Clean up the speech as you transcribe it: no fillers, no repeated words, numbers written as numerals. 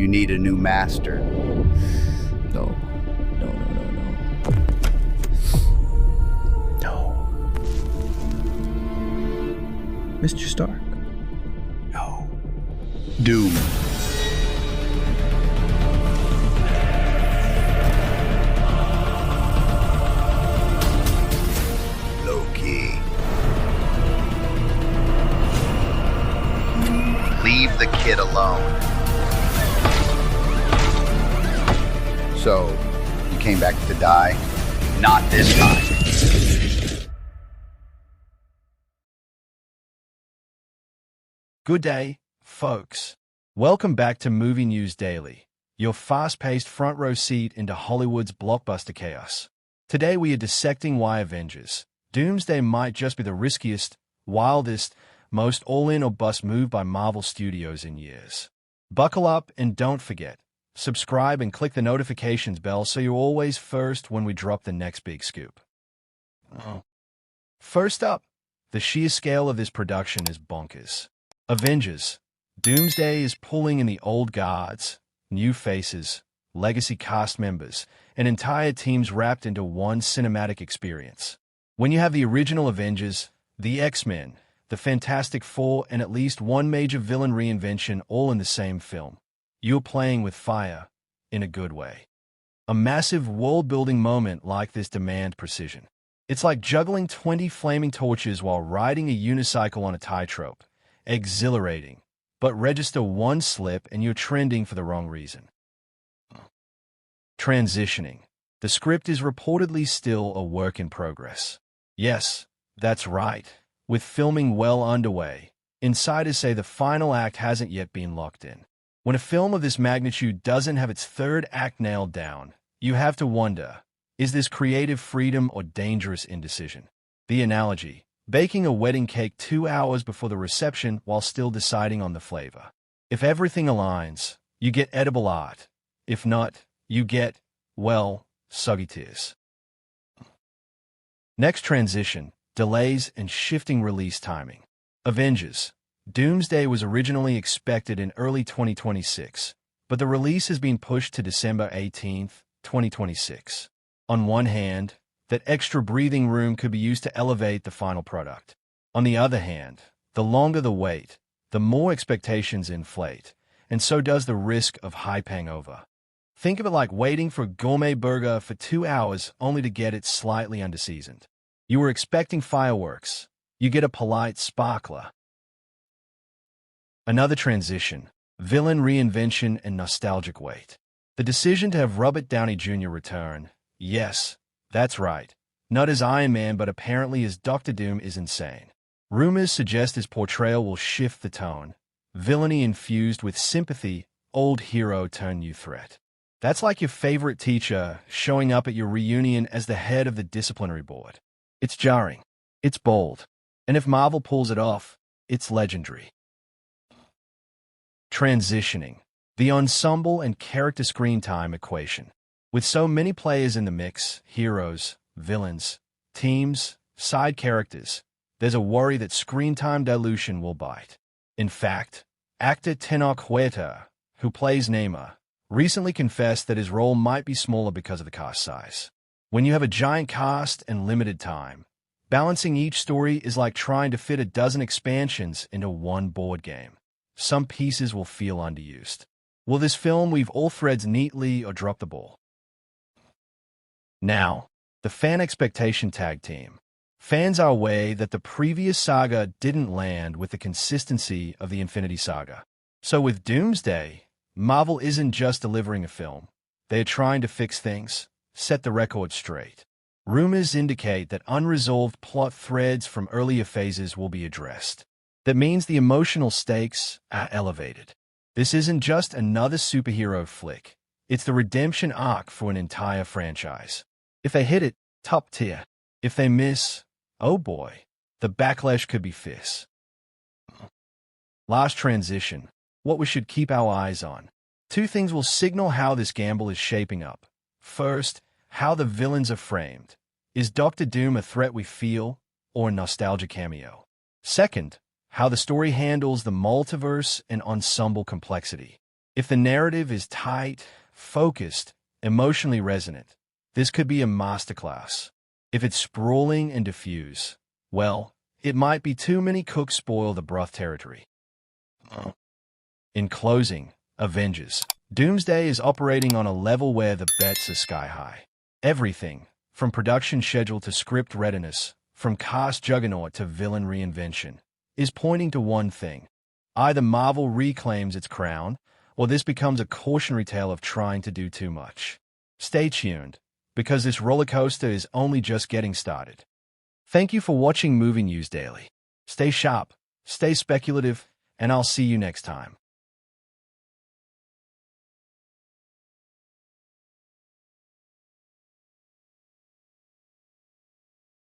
You need a new master. No. No. Mr. Stark. No. Doom. Loki. Leave the kid alone. So, you came back to die? Not this time. Good day, folks. Welcome back to Movie News Daily, your fast-paced front-row seat into Hollywood's blockbuster chaos. Today we are dissecting why Avengers: Doomsday might just be the riskiest, wildest, most all-in or bust move by Marvel Studios in years. Buckle up and don't forget, subscribe and click the notifications bell so you're always first when we drop the next big scoop. First up, the sheer scale of this production is bonkers. Avengers: Doomsday is pulling in the old guards, new faces, legacy cast members, and entire teams wrapped into one cinematic experience. When you have the original Avengers, the X-Men, the Fantastic Four, and at least one major villain reinvention all in the same film, you're playing with fire, in a good way. A massive world-building moment like this demands precision. It's like juggling 20 flaming torches while riding a unicycle on a tightrope. Exhilarating, but register one slip and you're trending for the wrong reason. Transitioning. The script is reportedly still a work in progress. Yes, that's right. With filming well underway, insiders say the final act hasn't yet been locked in. When a film of this magnitude doesn't have its third act nailed down, you have to wonder, is this creative freedom or dangerous indecision? The analogy: baking a wedding cake 2 hours before the reception while still deciding on the flavor. If everything aligns, you get edible art. If not, you get, well, soggy tears. Next transition: delays and shifting release timing. Avengers: Doomsday was originally expected in early 2026, but the release has been pushed to December 18th, 2026. On one hand, that extra breathing room could be used to elevate the final product. On the other hand, the longer the wait, the more expectations inflate, and so does the risk of hype hangover. Think of it like waiting for a gourmet burger for 2 hours only to get it slightly underseasoned. You were expecting fireworks. You get a polite sparkler. Another transition: villain reinvention and nostalgic wait. The decision to have Robert Downey Jr. return, yes, that's right, not as Iron Man but apparently as Dr. Doom, is insane. Rumors suggest his portrayal will shift the tone, villainy infused with sympathy, old hero turned new threat. That's like your favorite teacher showing up at your reunion as the head of the disciplinary board. It's jarring, it's bold, and if Marvel pulls it off, it's legendary. Transitioning. The ensemble and character screen time equation. With so many players in the mix, heroes, villains, teams, side characters, there's a worry that screen time dilution will bite. In fact, actor Tenoch Huerta, who plays Namor, recently confessed that his role might be smaller because of the cast size. When you have a giant cast and limited time, balancing each story is like trying to fit a dozen expansions into one board game. Some pieces will feel underused. Will this film weave all threads neatly or drop the ball? Now, the fan expectation tag team. Fans are aware that the previous saga didn't land with the consistency of the Infinity Saga. So with Doomsday, Marvel isn't just delivering a film. They're trying to fix things, set the record straight. Rumors indicate that unresolved plot threads from earlier phases will be addressed. That means the emotional stakes are elevated. This isn't just another superhero flick. It's the redemption arc for an entire franchise. If they hit it, top tier. If they miss, oh boy, the backlash could be fierce. Last transition. What we should keep our eyes on. 2 things will signal how this gamble is shaping up. First, how the villains are framed. Is Dr. Doom a threat we feel, or a nostalgia cameo? Second, how the story handles the multiverse and ensemble complexity. If the narrative is tight, focused, emotionally resonant, this could be a masterclass. If it's sprawling and diffuse, well, it might be too many cooks spoil the broth territory. In closing, Avengers. Doomsday is operating on a level where the bets are sky high. Everything, from production schedule to script readiness, from cast juggernaut to villain reinvention, is pointing to one thing. Either Marvel reclaims its crown, or this becomes a cautionary tale of trying to do too much. Stay tuned, because this roller coaster is only just getting started. Thank you for watching Movie News Daily. Stay sharp, stay speculative, and I'll see you next time.